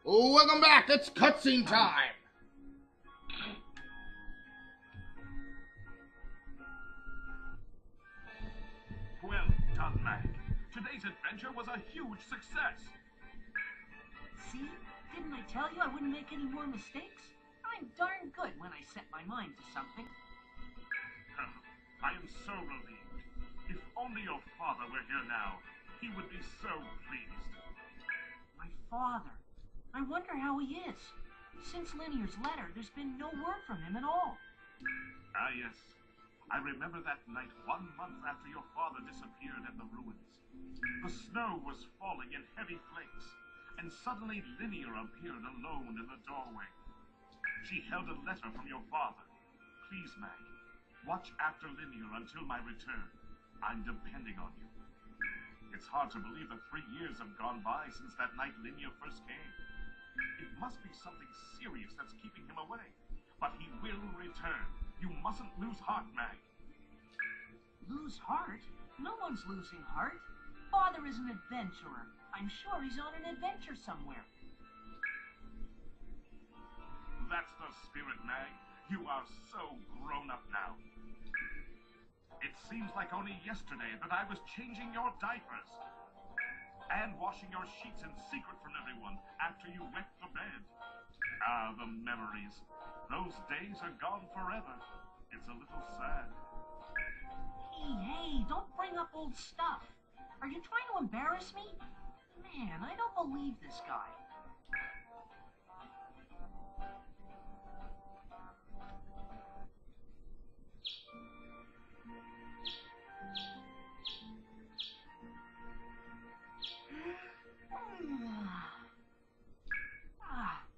Welcome back. It's cutscene time. Well done, Mag. Today's adventure was a huge success. See? Didn't I tell you I wouldn't make any more mistakes? I'm darn good when I set my mind to something. I am so relieved. If only your father were here now, he would be so pleased. My father? I wonder how he is. Since Linear's letter, there's been no word from him at all. Ah, yes. I remember that night 1 month after your father disappeared at the ruins. The snow was falling in heavy flakes, and suddenly Linear appeared alone in the doorway. She held a letter from your father. Please, Mag, watch after Linear until my return. I'm depending on you. It's hard to believe that 3 years have gone by since that night Linear first came. It must be something serious that's keeping him away. But he will return. You mustn't lose heart, Mag. Lose heart? No one's losing heart. Father is an adventurer. I'm sure he's on an adventure somewhere. That's the spirit, Mag. You are so grown up now. It seems like only yesterday that I was changing your diapers and washing your sheets in secret from everyone after you wet the bed. Ah, the memories. Those days are gone forever. It's a little sad. Hey, don't bring up old stuff. Are you trying to embarrass me? Man, I don't believe this guy.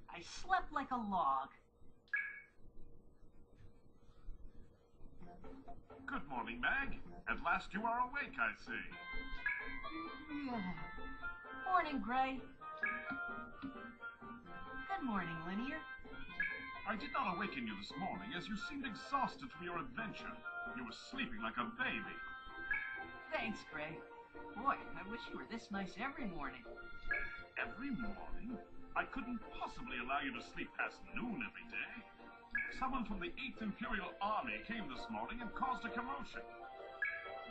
I slept like a log. Good morning, Mag. At last you are awake, I see. Morning, Gray. Good morning, Linear. I did not awaken you this morning as you seemed exhausted from your adventure. You were sleeping like a baby. Thanks, Gray. Boy, I wish you were this nice every morning. Every morning? I couldn't possibly allow you to sleep past noon every day. Someone from the 8th Imperial Army came this morning and caused a commotion.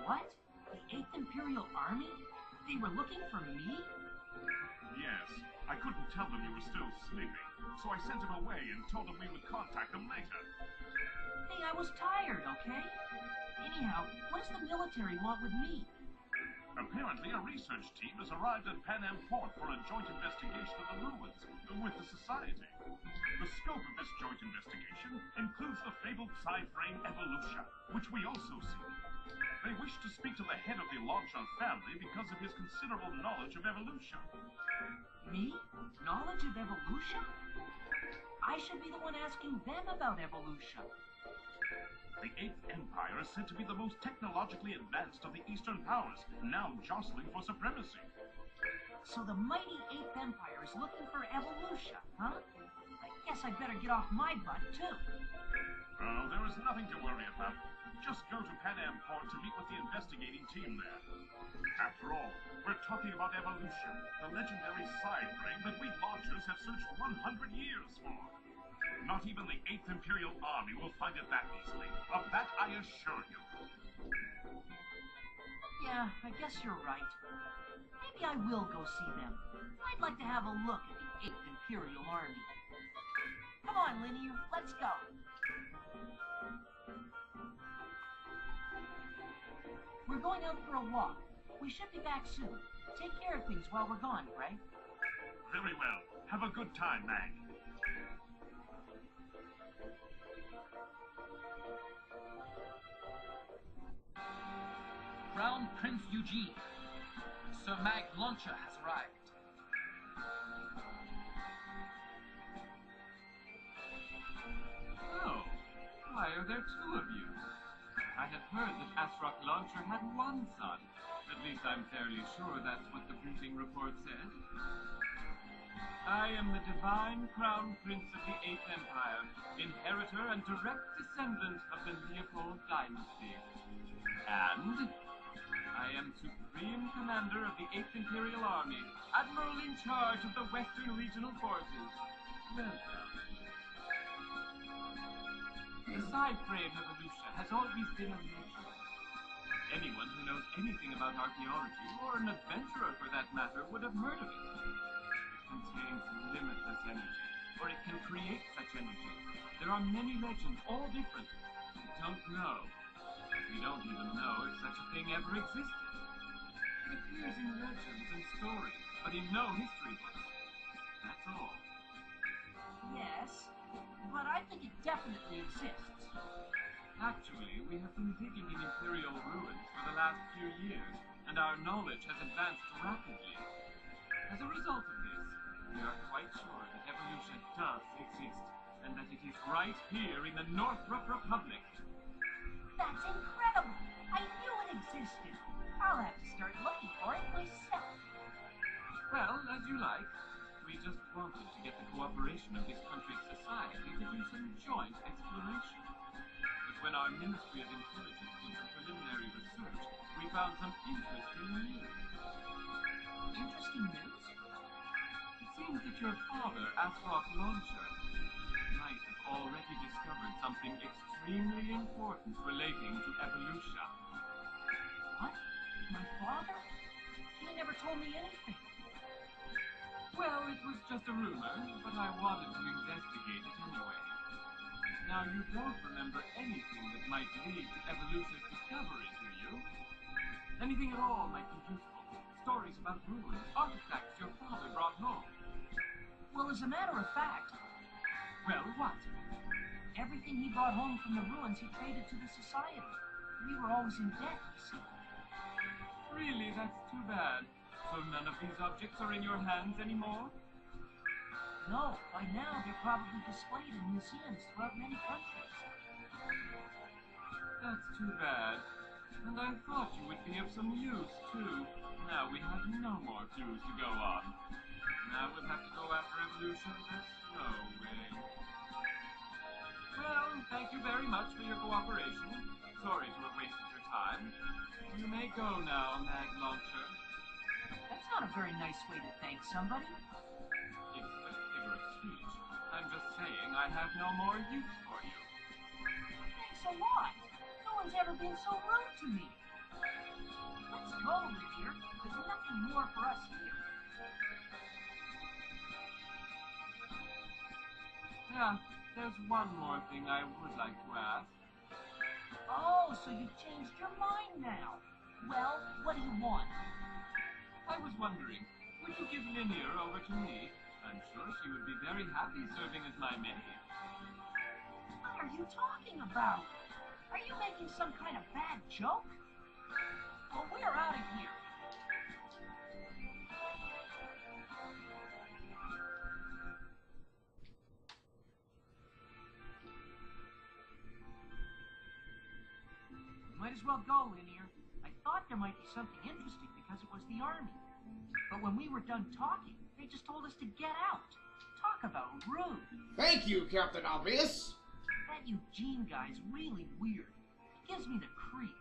What? The 8th Imperial Army? They were looking for me? Yes. I couldn't tell them you were still sleeping, so I sent him away and told them we would contact them later. Hey, I was tired, okay? Anyhow, what does the military want with me? Apparently, a research team has arrived at Pan Am Port for a joint investigation of the ruins with the Society. The scope of this joint investigation includes the fabled sci-frame Evolution, which we also see. They wish to speak to the head of the launcher family because of his considerable knowledge of evolution. Me? Knowledge of evolution? I should be the one asking them about evolution. The 8th Empire is said to be the most technologically advanced of the Eastern powers, now jostling for supremacy. So the mighty 8th Empire is looking for evolution, huh? I guess I'd better get off my butt, too. Oh, there is nothing to worry about. Just go to Pan Am Port to meet with the investigating team there. After all, we're talking about evolution, the legendary sci-frame that we launchers have searched 100 years for. Not even the 8th Imperial Army will find it that easily. Of that I assure you. Yeah, I guess you're right. Maybe I will go see them. I'd like to have a look at the 8th Imperial Army. Come on, Linear, let's go. We're going out for a walk. We should be back soon. Take care of things while we're gone, Gray. Very well. Have a good time, Mag. Crown Prince Eugene. Sir Mag Launcher has arrived. Oh, why are there two of you? I had heard that Asrock Launcher had one son. At least I'm fairly sure that's what the printing report said. I am the divine Crown Prince of the 8th Empire, inheritor and direct descendant of the Leopold dynasty. And I am Supreme Commander of the 8th Imperial Army, Admiral in charge of the Western Regional Forces. Welcome. The side-frame evolution has always been a legend. Anyone who knows anything about archaeology, or an adventurer for that matter, would have heard of it. It contains limitless energy, or it can create such energy. There are many legends, all different. We don't know. We don't even know if such a thing ever existed. It appears in legends and stories, but in no history books. That's all. Yes, but I think it definitely exists. Actually, we have been digging in Imperial ruins for the last few years, and our knowledge has advanced rapidly. As a result of this, we are quite sure that evolution does exist, and that it is right here in the Northrop Republic. That's incredible! I knew it existed. I'll have to start looking for it myself. Well, as you like. We just wanted to get the cooperation of this country's society to do some joint exploration. But when our Ministry of Intelligence did some preliminary research, we found some interesting news. Interesting news? It seems that your father, Asrock Launcher, might have already discovered something extremely important relating to evolution. What? My father? He never told me anything. Well, it was just a rumor, but I wanted to investigate it anyway. Now, you don't remember anything that might lead to evolution's discovery, do you? Anything at all might be useful. Stories about ruins, artifacts your father brought home. Well, as a matter of fact, Well, what? everything he brought home from the ruins he traded to the society. We were always in debt, you see. Really, that's too bad. So none of these objects are in your hands anymore? No, by now they're probably displayed in museums throughout many countries. That's too bad. And I thought you would be of some use, too. Now we have no more clues to go on. Now we'll have to go after evolution the slow way. Well, thank you very much for your cooperation. Sorry to have wasted your time. You may go now, Mag Launcher. That's not a very nice way to thank somebody. It's a figure of speech. I'm just saying I have no more use for you. Thanks a lot. No one's ever been so rude to me. Let's go, Lydia. There's nothing more for us here. Yeah, there's one more thing I would like to ask. Oh, so you've changed your mind now. Well, what do you want? I was wondering, would you give Lydia over to me? I'm sure she would be very happy serving as my maid. What are you talking about? Are you making some kind of bad joke? Well, we're out of here. Might as well go, Lydia. I thought there might be something interesting because it was the army. But when we were done talking, they just told us to get out. Talk about rude. Thank you, Captain Obvious. That Eugene guy's really weird. He gives me the creeps.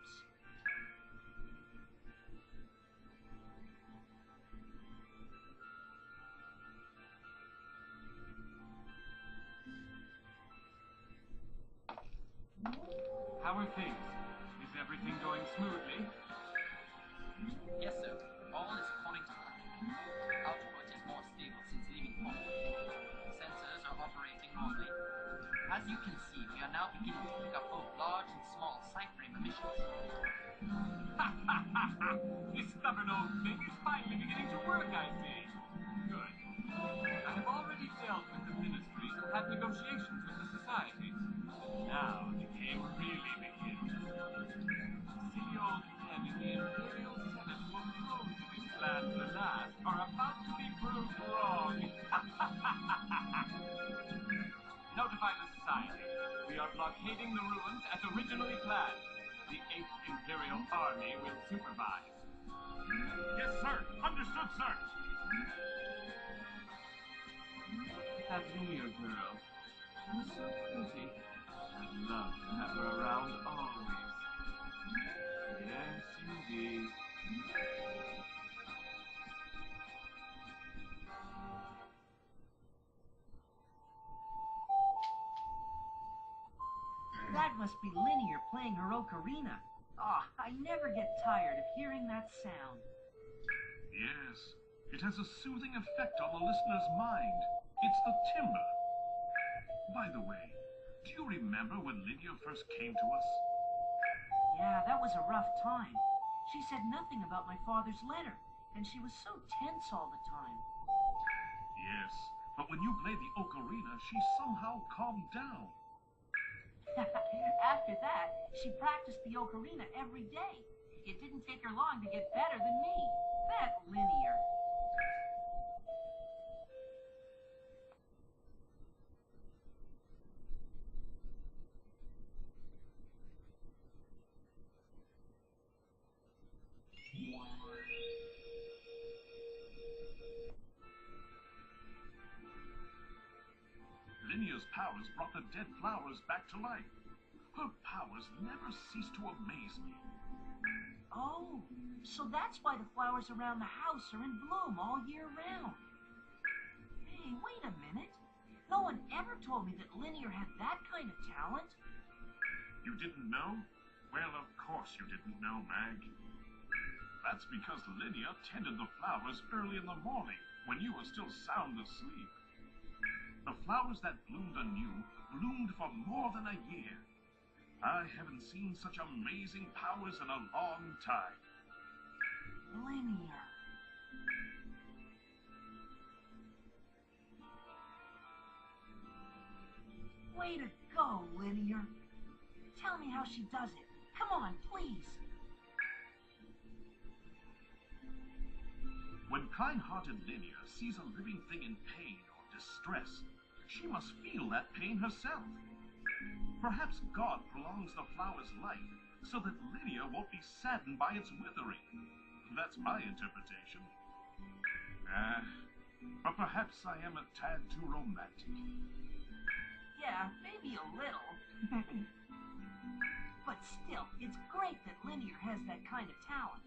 How are things? Is everything going smoothly? Yes, sir. All is according to plan. Output is more stable since leaving home. Sensors are operating normally. As you can see, we are now beginning to pick up both large and small side-frame emissions. This stubborn old thing is finally beginning to work, I see. Good. I have already dealt with the ministries and had negotiations with the societies. Now the game really begins. Silly old men in the Imperial Senate who opposed this plan to last are about to be proved wrong. Notify the society. We are blockading the ruins as originally planned. The 8th Imperial Army will supervise. Yes, sir. Understood, sir. That Lydia girl. She was so pretty. I'd love to have her around always. Yes, indeed. That must be Lydia playing her ocarina. Ah, I never get tired of hearing that sound. Yes, it has a soothing effect on the listener's mind. It's the timbre. By the way, do you remember when Lydia first came to us? Yeah, that was a rough time. She said nothing about my father's letter, and she was so tense all the time. Yes, but when you played the ocarina, she somehow calmed down. After that, she practiced the ocarina every day. It didn't take her long to get better than me. That Lydia. Lydia's powers brought the dead flowers back to life. Her powers never cease to amaze me. Oh, so that's why the flowers around the house are in bloom all year round. Hey, wait a minute. No one ever told me that Lydia had that kind of talent. You didn't know? Well, of course you didn't know, Mag. That's because Lydia tended the flowers early in the morning, when you were still sound asleep. The flowers that bloomed anew bloomed for more than a year. I haven't seen such amazing powers in a long time. Lydia. Way to go, Lydia. Tell me how she does it. Come on, please. When kind-hearted Lydia sees a living thing in pain or distress, she must feel that pain herself. Perhaps God prolongs the flower's life so that Lydia won't be saddened by its withering. That's my interpretation. But perhaps I am a tad too romantic. Yeah, maybe a little. But still, it's great that Lydia has that kind of talent.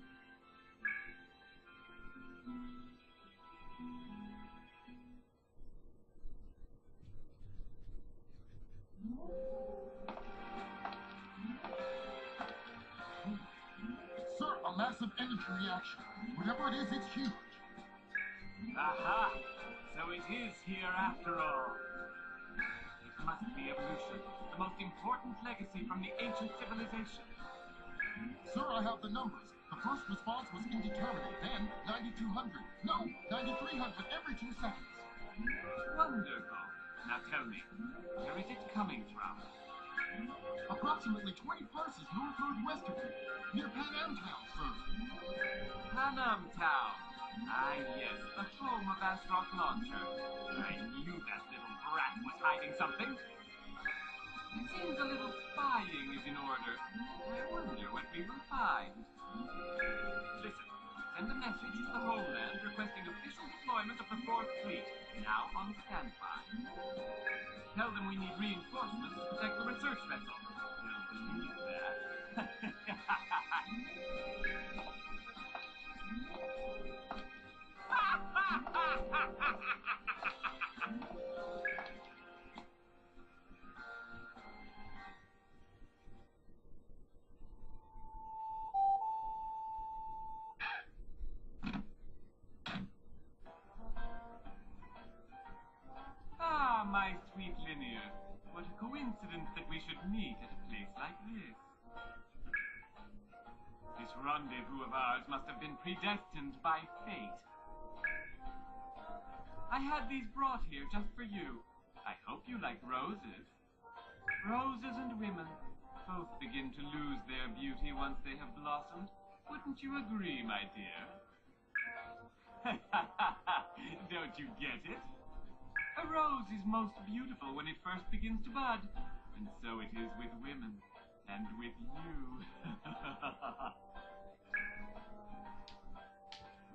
Sir, a massive energy reaction. Whatever it is, it's huge. Aha! So it is here after all. It must be evolution, the most important legacy from the ancient civilization. Sir, I have the numbers. The first response was indeterminate, then 9,200. No, 9,300 every 2 seconds. Wonderful. Now tell me, where is it coming from? Approximately 20 parsecs north-northwestern, near Pan Am Town, sir. Panam Town. Ah, yes, the home of Asrock Launcher. I knew that little brat was hiding something. It seems a little spying is in order. I wonder what we will find. Listen, send a message to the homeland requesting official deployment of the 4th Fleet, now on standby. Tell them we need reinforcements to protect the research vessel. They'll believe that. Ah, my sweet Lydia. What a coincidence that we should meet at a place like this. This rendezvous of ours must have been predestined by fate. I had these brought here just for you. I hope you like roses. Roses and women both begin to lose their beauty once they have blossomed. Wouldn't you agree, my dear? Don't you get it? A rose is most beautiful when it first begins to bud, and so it is with women, and with you.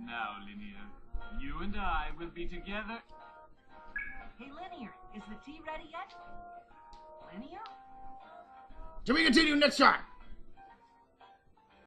Now, Lydia, you and I will be together. Hey, Lydia, is the tea ready yet? Lydia? To be continued next time.